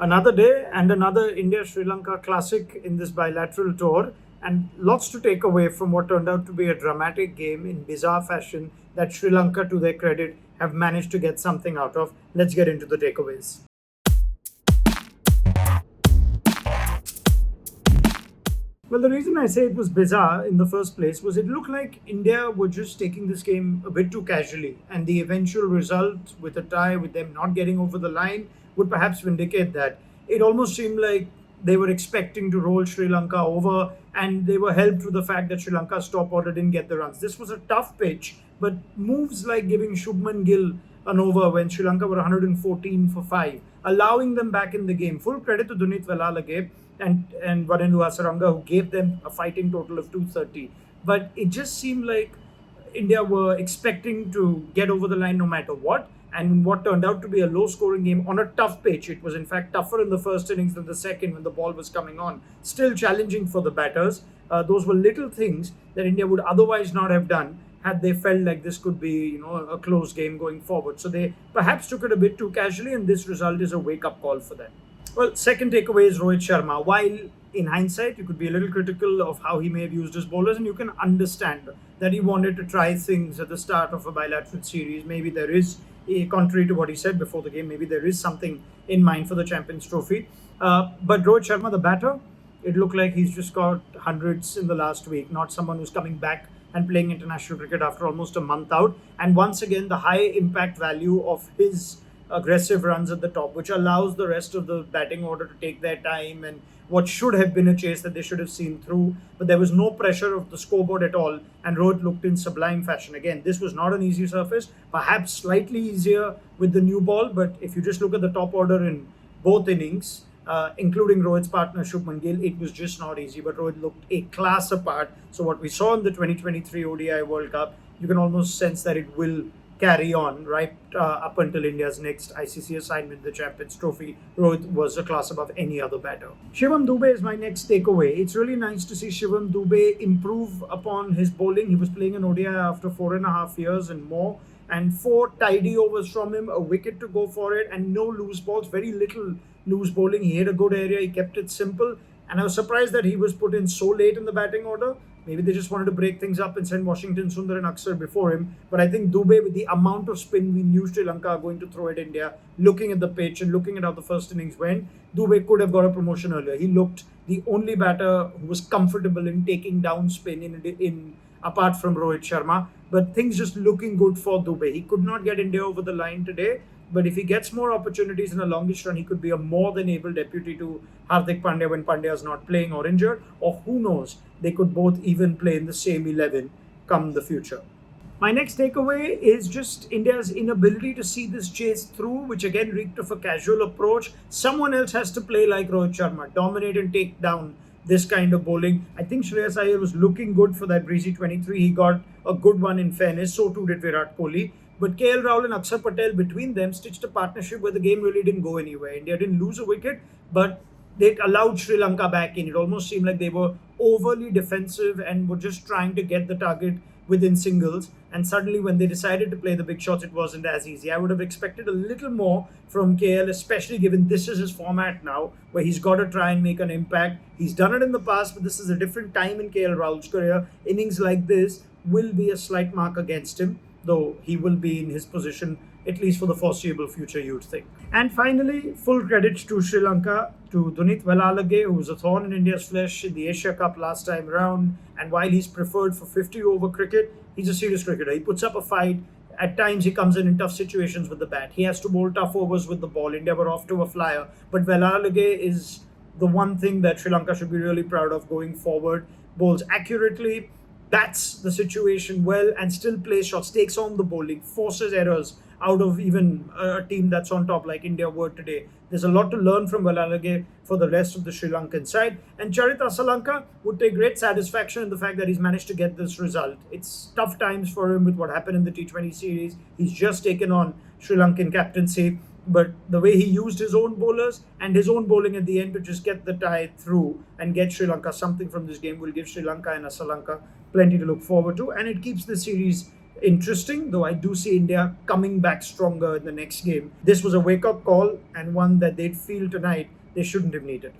Another day and another India Sri Lanka classic in this bilateral tour, and lots to take away from what turned out to be a dramatic game in bizarre fashion that Sri Lanka, to their credit, have managed to get something out of. Let's get into the takeaways. Well, the reason I say it was bizarre in the first place was it looked like India were just taking this game a bit too casually, and the eventual result with a tie, with them not getting over the line, would perhaps vindicate that. It almost seemed like they were expecting to roll Sri Lanka over, and they were helped with the fact that Sri Lanka's top order didn't get the runs. This was a tough pitch, but moves like giving Shubman Gill an over when Sri Lanka were 114 for 5, allowing them back in the game. Full credit to Dunit Velalage and Wanindu Hasaranga, who gave them a fighting total of 230. But it just seemed like India were expecting to get over the line no matter what. And in what turned out to be a low scoring game on a tough pitch, it was in fact tougher in the first innings than the second when the ball was coming on. Still challenging for the batters. Those were little things that India would otherwise not have done had they felt like this could be, a close game going forward. So they perhaps took it a bit too casually, and this result is a wake-up call for them. Well, second takeaway is Rohit Sharma. While in hindsight, you could be a little critical of how he may have used his bowlers, and you can understand that he wanted to try things at the start of a bilateral series. Maybe there is, contrary to what he said before the game, maybe there is something in mind for the Champions Trophy. But Rohit Sharma, the batter, it looked like he's just got hundreds in the last week, not someone who's coming back and playing international cricket after almost a month out. And once again, the high impact value of his aggressive runs at the top, which allows the rest of the batting order to take their time, and what should have been a chase that they should have seen through. But there was no pressure of the scoreboard at all, and Rohit looked in sublime fashion. Again, this was not an easy surface, perhaps slightly easier with the new ball, but if you just look at the top order in both innings, including Rohit's partner Shubman Gill, it was just not easy. But Rohit looked a class apart. So what we saw in the 2023 ODI World Cup, you can almost sense that it will carry on right up until India's next ICC assignment, the Champions Trophy. Rohit was a class above any other batter. Shivam Dube is my next takeaway. It's really nice to see Shivam Dube improve upon his bowling. He was playing an ODI after 4.5 years and more, and 4 tidy overs from him, a wicket to go for it, and no loose balls, very little loose bowling. He hit a good area, he kept it simple, and I was surprised that he was put in so late in the batting order. Maybe they just wanted to break things up and send Washington, Sundar and Akshar before him. But I think Dube, with the amount of spin we knew Sri Lanka are going to throw at India, looking at the pitch and looking at how the first innings went, Dube could have got a promotion earlier. He looked the only batter who was comfortable in taking down spin in apart from Rohit Sharma. But things just looking good for Dube. He could not get India over the line today. But if he gets more opportunities in a longish run, he could be a more than able deputy to Hardik Pandya when Pandya is not playing or injured. Or who knows, they could both even play in the same 11 come the future. My next takeaway is just India's inability to see this chase through, which again reeked of a casual approach. Someone else has to play like Rohit Sharma, dominate and take down this kind of bowling. I think Shreyas Iyer was looking good for that breezy 23. He got a good one in fairness. So too did Virat Kohli. But KL Rahul and Akshar Patel, between them, stitched a partnership where the game really didn't go anywhere. India didn't lose a wicket, but they allowed Sri Lanka back in. It almost seemed like they were overly defensive and were just trying to get the target within singles. And suddenly, when they decided to play the big shots, it wasn't as easy. I would have expected a little more from KL, especially given this is his format now, where he's got to try and make an impact. He's done it in the past, but this is a different time in KL Rahul's career. Innings like this will be a slight mark against him, though he will be in his position at least for the foreseeable future, you'd think. And finally, full credit to Sri Lanka, to Dunit Velalage, who was a thorn in India's flesh in the Asia Cup last time round. And while he's preferred for 50-over cricket, he's a serious cricketer. He puts up a fight. At times, he comes in tough situations with the bat. He has to bowl tough overs with the ball. India were off to a flyer. But Velalage is the one thing that Sri Lanka should be really proud of going forward. Bowls accurately, bats the situation well, and still plays shots, takes on the bowling, forces errors out of even a team that's on top like India were today. There's a lot to learn from Velalage for the rest of the Sri Lankan side. And Charith Asalanka would take great satisfaction in the fact that he's managed to get this result. It's tough times for him with what happened in the T20 series. He's just taken on Sri Lankan captaincy. But the way he used his own bowlers and his own bowling at the end to just get the tie through and get Sri Lanka something from this game will give Sri Lanka and Asalanka plenty to look forward to. And it keeps the series interesting, though I do see India coming back stronger in the next game. This was a wake up call and one that they'd feel tonight they shouldn't have needed.